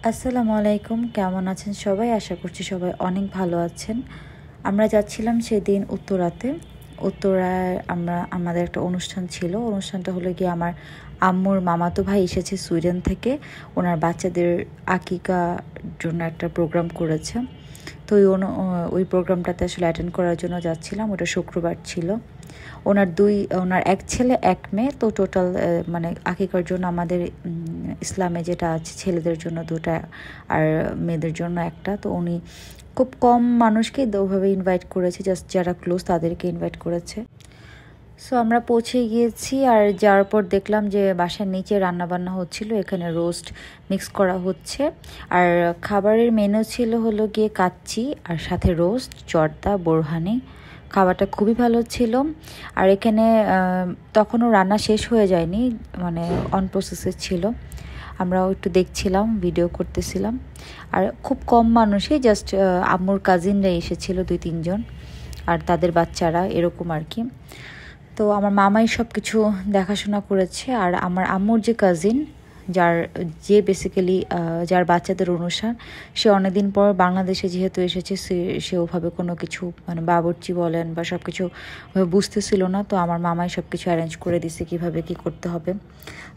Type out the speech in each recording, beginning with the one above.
আসসালামু আলাইকুম, কেমন আছেন সবাই? আশা করছি সবাই অনেক ভালো আছেন। আমরা যাচ্ছিলাম সেদিন উত্তরায় আমাদের একটা অনুষ্ঠান ছিল। অনুষ্ঠানটা হলো গিয়ে আমার আম্মুর মামাতো ভাই এসেছে সুইডেন থেকে। ওনার বাচ্চাদের আকিকার জন্য একটা প্রোগ্রাম করেছে। তো ওই প্রোগ্রামটাতে আসলে অ্যাটেন্ড করার জন্য যাচ্ছিলাম। ওটা শুক্রবার ছিল। ওনার এক ছেলে এক মেয়ে, তো টোটাল মানে আকিকার জন্য আমাদের ইসলামে যেটা আছে ছেলেদের জন্য দুটা আর মেয়েদের জন্য একটা। তো উনি খুব কম মানুষকেই ওভাবে ইনভাইট করেছে, জাস্ট যারা ক্লোজ তাদেরকে ইনভাইট করেছে। সো আমরা পৌঁছে গিয়েছি, আর যাওয়ার পর দেখলাম যে বাসার নিচে রান্নাবান্না হচ্ছিল, এখানে রোস্ট মিক্স করা হচ্ছে। আর খাবারের মেনু ছিল হলো গিয়ে কাচ্চি আর সাথে রোস্ট, জর্দা, বোরহানি। খাবারটা খুবই ভালো ছিল। আর এখানে তখনও রান্না শেষ হয়ে যায়নি, মানে অন প্রসেসে ছিল। আমরাও একটু দেখছিলাম, ভিডিও করতেছিলাম। আর খুব কম মানুষই, জাস্ট আম্মুর কাজিনরা এসেছিল 2-3 জন, আর তাদের বাচ্চারা এরকম আর কি। তো আমার মামাই সব কিছু দেখাশোনা করেছে। আর আমার আম্মুর যে কাজিন, বেসিক্যালি যার বাচ্চাদের অনুষ্ঠান, সে অনেকদিন পর বাংলাদেশে যেহেতু এসেছে, সে ওভাবে কোনো কিছু মানে বাবুর্চি বলেন বা সব কিছু বুঝতেছিল না। তো আমার মামাই সব কিছু অ্যারেঞ্জ করে দিছে কীভাবে কী করতে হবে।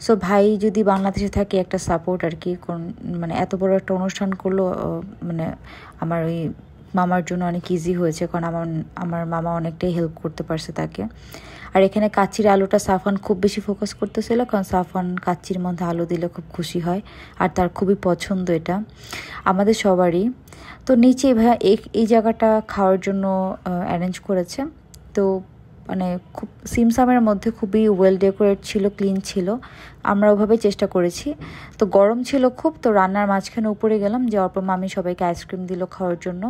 সো ভাই যদি বাংলাদেশে থাকে, একটা সাপোর্ট আর কি। মানে এত বড় একটা অনুষ্ঠান করলো, মানে আমার ওই মামার জন্য অনেক ইজি হয়েছে, কারণ আমার মামা অনেকটাই হেল্প করতে পারছে তাকে। আর এখানে কাচ্চির আলুটা সাফান খুব বেশি ফোকাস করতেছিল, কারণ সাফান কাচ্চির মধ্যে আলু দিলে খুব খুশি হয়, আর তার খুবই পছন্দ এটা, আমাদের সবারই। তো নিচে ভাইয়া এই জায়গাটা খাওয়ার জন্য অ্যারেঞ্জ করেছে। তো মানে খুব সিমসামের মধ্যে খুবই ওয়েল ডেকোরেট ছিল, ক্লিন ছিল। আমরা ওভাবে চেষ্টা করেছি। তো গরম ছিল খুব, তো রান্নার মাঝখানে উপরে গেলাম, যাওয়ার পর মামি সবাইকে আইসক্রিম দিল খাওয়ার জন্য।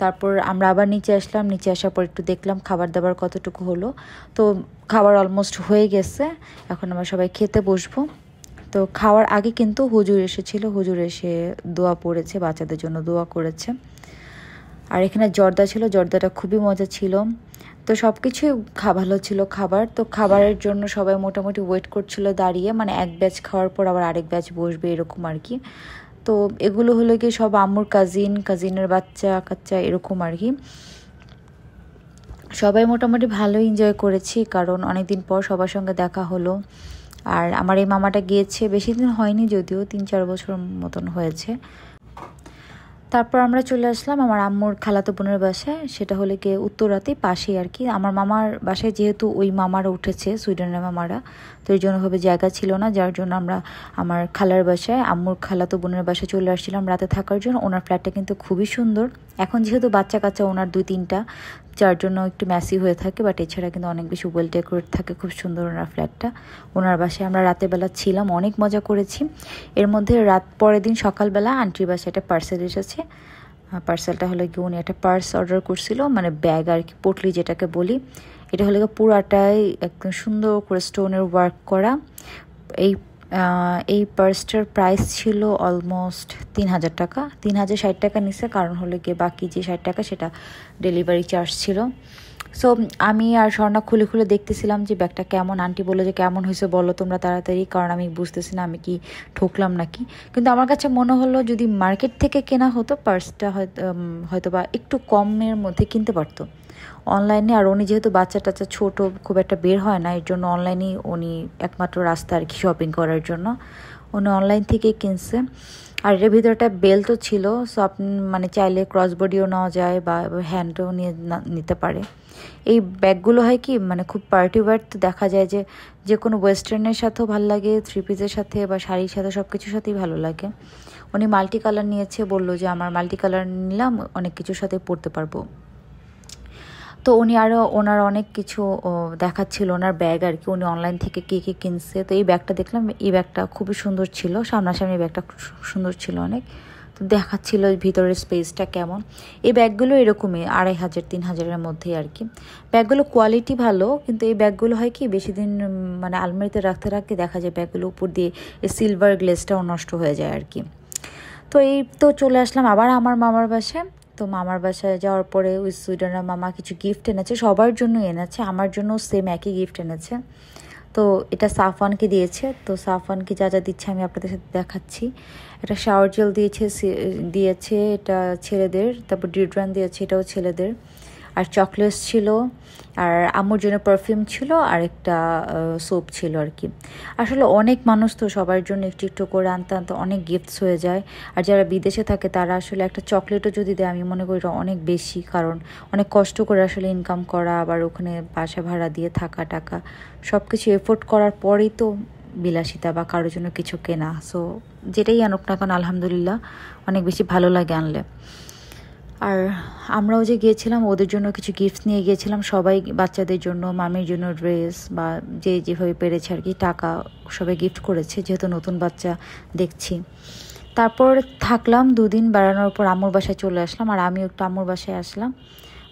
তারপর আমরা আবার নিচে আসলাম, নিচে আসার পর একটু দেখলাম খাবার দাবার কতটুকু হলো। তো খাবার অলমোস্ট হয়ে গেছে, এখন আমরা সবাই খেতে বসবো। তো খাওয়ার আগে কিন্তু হুজুর এসেছিল, হুজুর এসে দোয়া পড়েছে, বাচ্চাদের জন্য দোয়া করেছে। আর এখানে জর্দা ছিল, জর্দাটা খুবই মজা ছিল। তো সব কিছুই ভালো ছিল খাবার। তো খাবারের জন্য সবাই মোটামুটি ওয়েট করছিল দাঁড়িয়ে, মানে এক ব্যাচ খাওয়ার পর আবার আরেক ব্যাচ বসবে এরকম আর কি। তো এগুলো হলো গিয়ে সব আম্মুর কাজিনের বাচ্চা কাচ্চা এরকম আর কি। সবাই মোটামুটি ভালো এনজয় করেছি, কারণ অনেক দিন পর সবার সঙ্গে দেখা হলো। আর আমার এই মামাটা গিয়েছে বেশি দিন হয়নি, যদিও 3-4 বছর মতন হয়েছে। তারপর আমরা চলে আসলাম আমার আম্মুর খালাতো বোনের বাসায়, সেটা হলে গিয়ে উত্তরাতেই পাশেই আর কি। আমার মামার বাসায় যেহেতু ওই মামারা উঠেছে, সুইডেনের মামারা, তো এই জন্য ভাবে জায়গা ছিল না, যার জন্য আমরা আমার খালার বাসায়, আম্মুর খালাতো বোনের বাসায় চলে আসছিলাম রাতে থাকার জন্য। ওনার ফ্ল্যাটটা কিন্তু খুবই সুন্দর। এখন যেহেতু বাচ্চা কাচ্চা ওনার 2-3টা, যার জন্য একটু ম্যাসি হয়ে থাকে, বাট এছাড়া কিন্তু অনেক বেশি ওয়েল ডেকোরেট থাকে, খুব সুন্দর ওনার ফ্ল্যাটটা। ওনার বাসায় আমরা রাতের বেলা ছিলাম, অনেক মজা করেছি। এর মধ্যে পরের দিন সকালবেলা আন্টির বাসায় একটা পার্সেল এসেছে। পার্সেলটা হলো কি, উনি একটা পার্স অর্ডার করছিল, মানে ব্যাগ আর কি, পটলি যেটাকে বলি। এটা হলো পুরাটাই একদম সুন্দর করে স্টোনের ওয়ার্ক করা। এই এই পার্সটার প্রাইস ছিল অলমোস্ট 3,000 টাকা, 3,060 টাকা নিছে, কারণ হলো গিয়ে বাকি যে 60 টাকা সেটা ডেলিভারি চার্জ ছিল। সো আমি আর স্বর্ণা খুলে খুলে দেখতেছিলাম যে ব্যাগটা কেমন। আন্টি বলে যে কেমন হয়েছে বলো তোমরা তাড়াতাড়ি, কারণ আমি বুঝতেছি না আমি কি ঠকলাম নাকি। কিন্তু আমার কাছে মনে হলো যদি মার্কেট থেকে কেনা হতো পার্সটা হয়তো বা একটু কমের মধ্যে কিনতে পারতো অনলাইনে। আর উনি যেহেতু বাচ্চা টাচ্চা ছোটো, খুব একটা বের হয় না, এর জন্য অনলাইনেই উনি একমাত্র রাস্তা আর কি শপিং করার জন্য, উনি অনলাইন থেকেই কিনছে। আর এর ভিতরে একটা বেল্টও ছিল, সো আপনি মানে চাইলে ক্রসবডিও নেওয়া যায় বা হ্যান্ডও নিতে পারে। এই ব্যাগগুলো হয় কি, মানে খুব পার্টি ওয়্যার, তো দেখা যায় যে যে কোনো ওয়েস্টার্নের সাথেও ভালো লাগে, 3 পিসের সাথে বা শাড়ির সাথে সব কিছুর সাথেই ভালো লাগে। উনি মাল্টি কালার নিয়েছে, বললো যে আমার মাল্টি কালার নিলাম, অনেক কিছুর সাথে পরতে পারবো। তো উনি আরও ওনার অনেক কিছু দেখাচ্ছিল, ওনার ব্যাগ আর কি, উনি অনলাইন থেকে কী কী কিনছে। তো এই ব্যাগটা দেখলাম, এই ব্যাগটা খুবই সুন্দর ছিল, সামনাসামনি ব্যাগটা সুন্দর ছিল অনেক। তো দেখাচ্ছিল ভিতরের স্পেসটা কেমন। এই ব্যাগগুলো এরকমই 2,500-3,000-এর মধ্যেই আর কি। ব্যাগগুলো কোয়ালিটি ভালো, কিন্তু এই ব্যাগগুলো হয় কি বেশি দিন মানে আলমারিতে রাখতে রাখতে দেখা যায় ব্যাগগুলো উপর দিয়ে এই সিলভার গ্লেসটাও নষ্ট হয়ে যায় আর কি। তো এই তো চলে আসলাম আবার আমার মামার বাসায়। তো মামার বাসায় যাওয়ার পরে ওই সুইডেনের মামা কিছু গিফট এনেছে, সবার জন্য এনেছে, আমার জন্য সেম একই গিফট এনেছে। তো এটা সাফওয়ানকে দিয়েছে। তো সাফওয়ানকে যা যা দিচ্ছে আমি আপনাদের সাথে দেখাচ্ছি। একটা শাওয়ার জেল দিয়েছে এটা ছেলেদের, তারপর ডিওড্রেন্ট দিয়েছে, এটাও ছেলেদের, আর চকলেটস ছিল, আর আম্মুর জন্য পারফিউম ছিল, আর একটা সোপ ছিল আর কি। আসলে অনেক মানুষ তো সবার জন্য একটু একটু করে আনতে আনতে অনেক গিফটস হয়ে যায়। আর যারা বিদেশে থাকে তারা আসলে একটা চকলেটও যদি দেয় আমি মনে করি এটা অনেক বেশি, কারণ অনেক কষ্ট করে আসলে ইনকাম করা, আবার ওখানে বাসা ভাড়া দিয়ে থাকা টাকা সব কিছু এফোর্ড করার পরেই তো বিলাসিতা বা কারোর জন্য কিছু কেনা। সো যেটাই আনুক না কারণ আলহামদুলিল্লাহ অনেক বেশি ভালো লাগে আনলে। আর আমরাও যে গিয়েছিলাম ওদের জন্য কিছু গিফটস নিয়ে গিয়েছিলাম, সবাই বাচ্চাদের জন্য, মামির জন্য ড্রেস বা যে যেভাবে পেরেছে আর কি, টাকা সবাই গিফট করেছে যেহেতু নতুন বাচ্চা দেখছি। তারপর থাকলাম 2 দিন, বেড়ানোর পর আম্মুর বাসায় চলে আসলাম, আর আমিও একটু আম্মুর বাসায় আসলাম,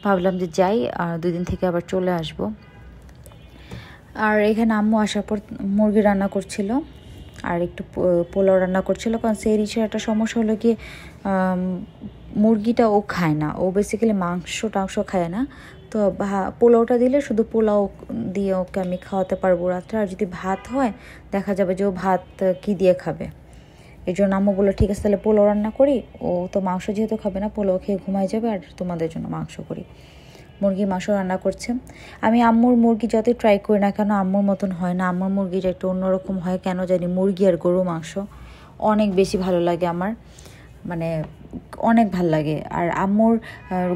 ভাবলাম যে যাই, আর 2 দিন থেকে আবার চলে আসব। আর এখানে আম্মু আসার পর মুরগি রান্না করছিল আর একটু পোলাও রান্না করছিল, কারণ সেই রিচের একটা সমস্যা হলো কি মুরগিটা ও খায় না, ও বেসিক্যালি মাংস খায় না। তো পোলাওটা দিলে শুধু পোলাও দিয়ে ওকে আমি খাওয়াতে পারবো রাত্রে, আর যদি ভাত হয় দেখা যাবে যে ও ভাত কি দিয়ে খাবে। এই জন্য আম্মু বললো ঠিক আছে তাহলে পোলাও রান্না করি, ও তো মাংস যেহেতু খাবে না পোলাও খেয়ে ঘুমায় যাবে, আর তোমাদের জন্য মাংস করি। মুরগির মাংস রান্না করছে। আমি আম্মুর মুরগি যতই ট্রাই করি না কেন আম্মুর মতন হয় না, আম্মুর মুরগিটা একটু অন্যরকম হয় কেন জানি। মুরগি আর গরু মাংস অনেক বেশি ভালো লাগে আমার, মানে অনেক ভাল লাগে। আর আম্মুর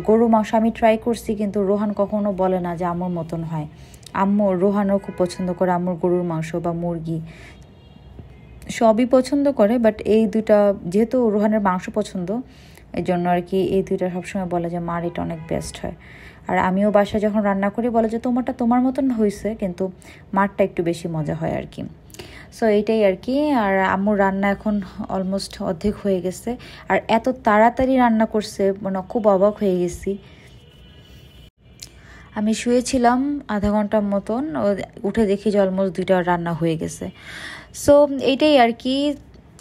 গরু মাংস আমি ট্রাই করছি কিন্তু রোহান কখনো বলে না যে আম্মুর মতন হয়। রোহানও খুব পছন্দ করে আম্মুর গরুর মাংস বা মুরগি, সবই পছন্দ করে, বাট এই দুইটা যেহেতু রোহানের মাংস পছন্দ এই জন্য আর কি এই দুইটা সবসময় বলে যে মার এটা অনেক বেস্ট হয়। আর আমিও বাসায় যখন রান্না করি বলে যে তোমারটা তোমার মতন হয়েছে কিন্তু মারটা একটু বেশি মজা হয় আর কি। সো এইটাই আর কি। আর আম্মুর রান্না এখন অলমোস্ট অর্ধেক হয়ে গেছে, আর এত তাড়াতাড়ি রান্না করছে মানে খুব অবাক হয়ে গেছি। আমি শুয়েছিলাম আধা ঘন্টার মতন, উঠে দেখি যে অলমোস্ট 2টা রান্না হয়ে গেছে। সো এইটাই আর কি,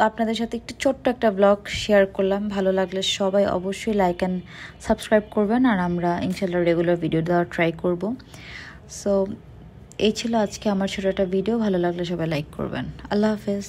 আপনাদের সাথে একটু ছোট্ট একটা ব্লগ শেয়ার করলাম। ভালো লাগলে সবাই অবশ্যই লাইক অ্যান্ড সাবস্ক্রাইব করবেন, আর আমরা ইনশাল্লাহ রেগুলার ভিডিও দেওয়ার ট্রাই করব। সো এই ছিল আজকে আমার ছোটো একটা ভিডিও, ভালো লাগলে সবাই লাইক করবেন। আল্লাহ হাফেজ।